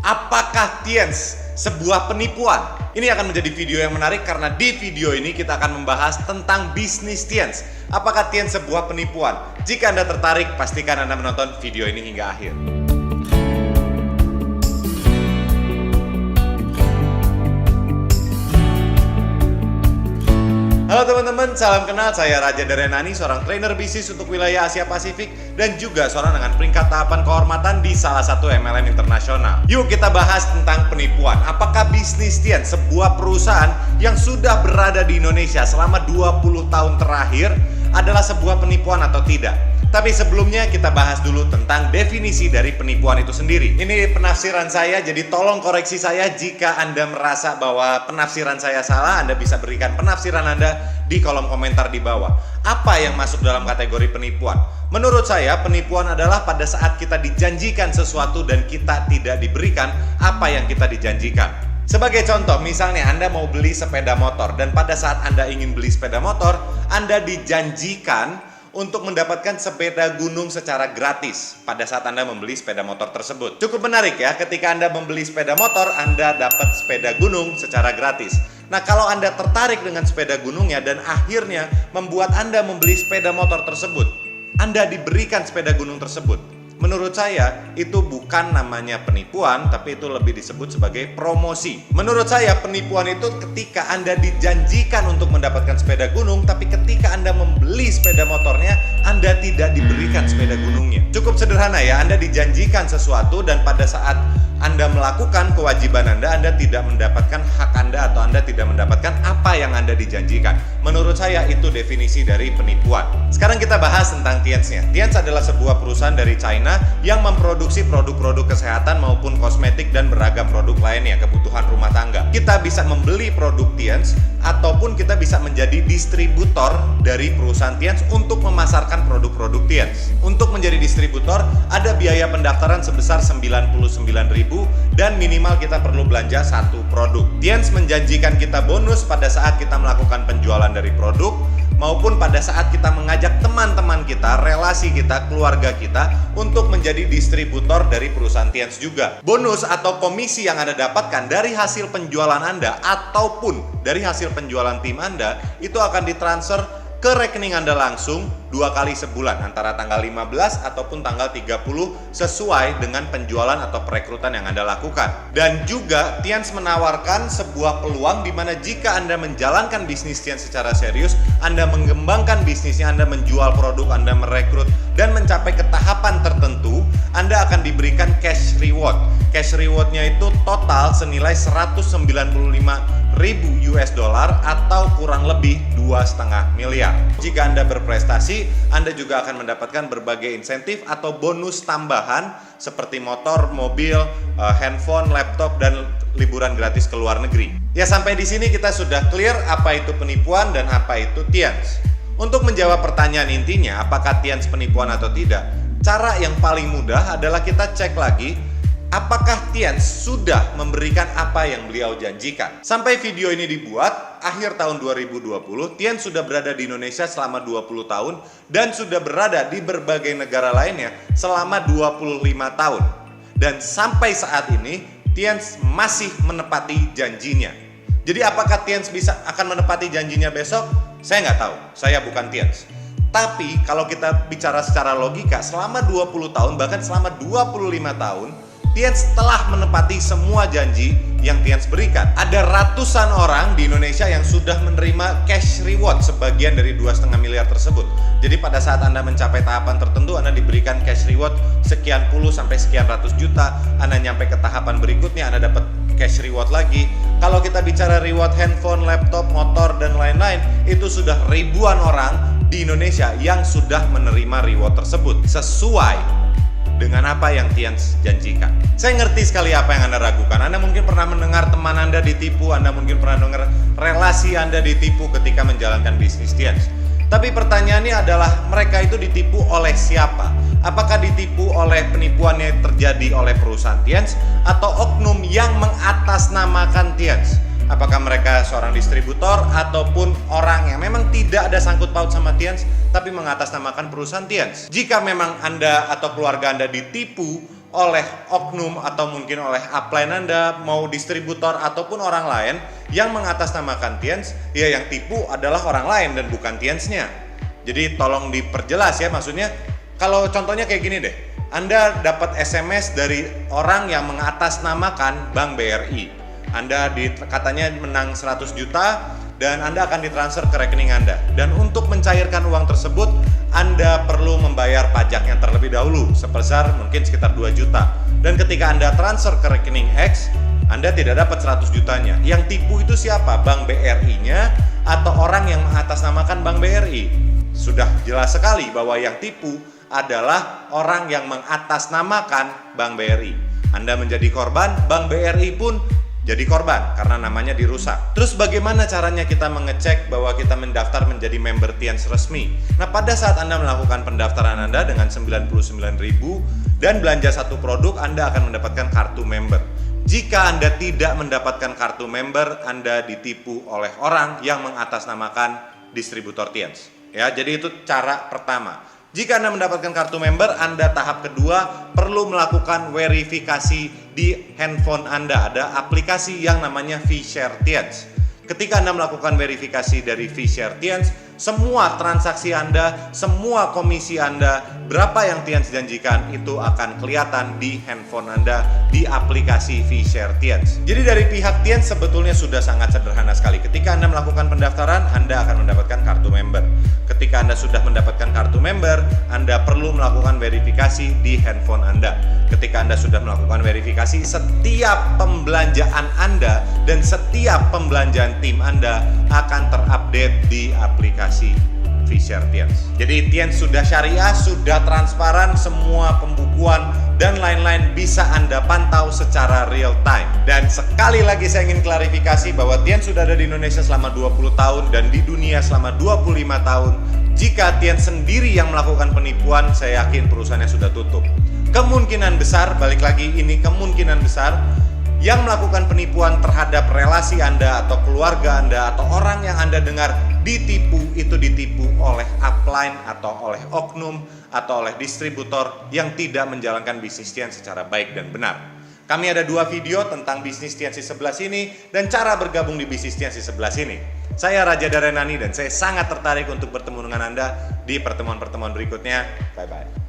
Apakah Tienz sebuah penipuan? Ini akan menjadi video yang menarik karena di video ini kita akan membahas tentang bisnis Tienz. Apakah Tienz sebuah penipuan? Jika Anda tertarik, pastikan Anda menonton video ini hingga akhir. Halo teman-teman, salam kenal. Saya Raja Darenani, seorang trainer bisnis untuk wilayah Asia Pasifik dan juga seorang dengan peringkat tahapan kehormatan di salah satu MLM internasional. Yuk kita bahas tentang penipuan. Apakah bisnis Tienz, sebuah perusahaan yang sudah berada di Indonesia selama 20 tahun terakhir, adalah sebuah penipuan atau tidak? Tapi sebelumnya kita bahas dulu tentang definisi dari penipuan itu sendiri. Ini penafsiran saya, jadi tolong koreksi saya jika Anda merasa bahwa penafsiran saya salah. Anda bisa berikan penafsiran Anda di kolom komentar di bawah. Apa yang masuk dalam kategori penipuan? Menurut saya, penipuan adalah pada saat kita dijanjikan sesuatu dan kita tidak diberikan apa yang kita dijanjikan. Sebagai contoh, misalnya Anda mau beli sepeda motor dan pada saat Anda ingin beli sepeda motor, Anda dijanjikan untuk mendapatkan sepeda gunung secara gratis pada saat Anda membeli sepeda motor tersebut. Cukup menarik ya, ketika Anda membeli sepeda motor, Anda dapat sepeda gunung secara gratis. Nah, kalau Anda tertarik dengan sepeda gunungnya dan akhirnya membuat Anda membeli sepeda motor tersebut, Anda diberikan sepeda gunung tersebut. Menurut saya, itu bukan namanya penipuan, tapi itu lebih disebut sebagai promosi. Menurut saya, penipuan itu ketika Anda dijanjikan untuk mendapatkan sepeda gunung, tapi ketika Anda membeli sepeda motornya, Anda tidak diberikan sepeda gunungnya. Cukup sederhana ya, Anda dijanjikan sesuatu dan pada saat Anda melakukan kewajiban Anda tidak mendapatkan hak Anda atau Anda tidak mendapatkan apa yang Anda dijanjikan. Menurut saya, itu definisi dari penipuan. Sekarang kita bahas tentang Tienz-nya. Tienz adalah sebuah perusahaan dari China yang memproduksi produk-produk kesehatan maupun kosmetik dan beragam produk lainnya, kebutuhan rumah tangga. Kita bisa membeli produk Tienz ataupun kita bisa menjadi distributor dari perusahaan Tienz untuk memasarkan produk-produk Tienz. Untuk menjadi distributor, ada biaya pendaftaran sebesar 99.000 dan minimal kita perlu belanja satu produk. Tienz menjanjikan kita bonus pada saat kita melakukan penjualan dari produk maupun pada saat kita mengajak teman-teman kita, relasi kita, keluarga kita untuk menjadi distributor dari perusahaan Tienz juga. Bonus atau komisi yang Anda dapatkan dari hasil penjualan Anda ataupun dari hasil penjualan tim Anda itu akan ditransfer ke rekening Anda langsung 2 kali sebulan, antara tanggal 15 ataupun tanggal 30 sesuai dengan penjualan atau perekrutan yang Anda lakukan. Dan juga Tienz menawarkan sebuah peluang di mana jika Anda menjalankan bisnis Tienz secara serius, Anda mengembangkan bisnisnya, Anda menjual produk, Anda merekrut dan mencapai ke tahapan tertentu, Anda akan diberikan cash reward. Cash rewardnya itu total senilai 195.000 US dollar atau kurang lebih 2,5 miliar. Jika Anda berprestasi, Anda juga akan mendapatkan berbagai insentif atau bonus tambahan seperti motor, mobil, handphone, laptop, dan liburan gratis ke luar negeri. Ya, sampai di sini kita sudah clear apa itu penipuan dan apa itu Tienz. Untuk menjawab pertanyaan intinya, apakah Tienz penipuan atau tidak? Cara yang paling mudah adalah kita cek lagi apakah Tienz sudah memberikan apa yang beliau janjikan. Sampai video ini dibuat, akhir tahun 2020, Tienz sudah berada di Indonesia selama 20 tahun dan sudah berada di berbagai negara lainnya selama 25 tahun. Dan sampai saat ini, Tienz masih menepati janjinya. Jadi apakah Tienz akan menepati janjinya besok? Saya nggak tahu, saya bukan Tienz. Tapi kalau kita bicara secara logika, selama 20 tahun, bahkan selama 25 tahun, Tienz telah menepati semua janji yang Tienz berikan. Ada ratusan orang di Indonesia yang sudah menerima cash reward sebagian dari 2,5 miliar tersebut. Jadi pada saat Anda mencapai tahapan tertentu, Anda diberikan cash reward sekian puluh sampai sekian ratus juta. Anda nyampe ke tahapan berikutnya, Anda dapat cash reward lagi. Kalau kita bicara reward handphone, laptop, motor, dan lain-lain, itu sudah ribuan orang di Indonesia yang sudah menerima reward tersebut sesuai dengan apa yang Tienz janjikan. Saya ngerti sekali apa yang Anda ragukan. Anda mungkin pernah mendengar teman Anda ditipu, Anda mungkin pernah dengar relasi Anda ditipu ketika menjalankan bisnis Tienz. Tapi pertanyaannya adalah, mereka itu ditipu oleh siapa? Apakah ditipu oleh penipuan yang terjadi oleh perusahaan Tienz atau oknum yang mengatasnamakan Tienz? Apakah mereka seorang distributor ataupun orang yang memang tidak ada sangkut paut sama Tienz tapi mengatasnamakan perusahaan Tienz? Jika memang Anda atau keluarga Anda ditipu oleh oknum atau mungkin oleh upline Anda, mau distributor ataupun orang lain yang mengatasnamakan Tiens, ya yang tipu adalah orang lain dan bukan Tiensnya. Jadi tolong diperjelas ya, maksudnya kalau contohnya kayak gini deh, Anda dapat SMS dari orang yang mengatasnamakan Bank BRI. Anda katanya menang 100 juta dan Anda akan ditransfer ke rekening Anda. Dan untuk mencairkan uang tersebut, Anda perlu membayar pajak yang terlebih dahulu sebesar mungkin sekitar 2 juta. Dan ketika Anda transfer ke rekening X, Anda tidak dapat 100 jutanya. Yang tipu itu siapa? Bank BRI-nya atau orang yang mengatasnamakan Bank BRI? Sudah jelas sekali bahwa yang tipu adalah orang yang mengatasnamakan Bank BRI. Anda menjadi korban, Bank BRI pun jadi korban karena namanya dirusak. Terus bagaimana caranya kita mengecek bahwa kita mendaftar menjadi member Tiens resmi? Nah, pada saat Anda melakukan pendaftaran Anda dengan 99.000 dan belanja satu produk, Anda akan mendapatkan kartu member. Jika Anda tidak mendapatkan kartu member, Anda ditipu oleh orang yang mengatasnamakan distributor Tiens. Ya, jadi itu cara pertama. Jika Anda mendapatkan kartu member, Anda tahap kedua perlu melakukan verifikasi di handphone Anda. Ada aplikasi yang namanya VShare Tiens. Ketika Anda melakukan verifikasi dari VShare Tiens, semua transaksi Anda, semua komisi Anda, berapa yang Tiens janjikan itu akan kelihatan di handphone Anda di aplikasi VShare Tiens. Jadi dari pihak Tiens sebetulnya sudah sangat sederhana sekali. Ketika Anda melakukan pendaftaran, Anda akan mendapatkan kartu member. Ketika Anda sudah mendapatkan kartu member, Anda perlu melakukan verifikasi di handphone Anda. Ketika Anda sudah melakukan verifikasi, setiap pembelanjaan Anda dan setiap pembelanjaan tim Anda akan terupdate di aplikasi VShare Tiens. Jadi Tiens sudah syariah, sudah transparan, semua pembukuan dan lain-lain bisa Anda pantau secara real time. Dan sekali lagi saya ingin klarifikasi bahwa Tiens sudah ada di Indonesia selama 20 tahun dan di dunia selama 25 tahun. Jika Tiens sendiri yang melakukan penipuan, saya yakin perusahaannya sudah tutup. Kemungkinan besar, balik lagi ini kemungkinan besar, yang melakukan penipuan terhadap relasi Anda atau keluarga Anda atau orang yang Anda dengar ditipu, itu ditipu oleh upline atau oleh oknum atau oleh distributor yang tidak menjalankan bisnis Tiens secara baik dan benar. Kami ada 2 video tentang bisnis Tiens di sebelah sini dan cara bergabung di bisnis Tiens di sebelah sini. Saya Raja Darenani dan saya sangat tertarik untuk bertemu dengan Anda di pertemuan-pertemuan berikutnya. Bye-bye.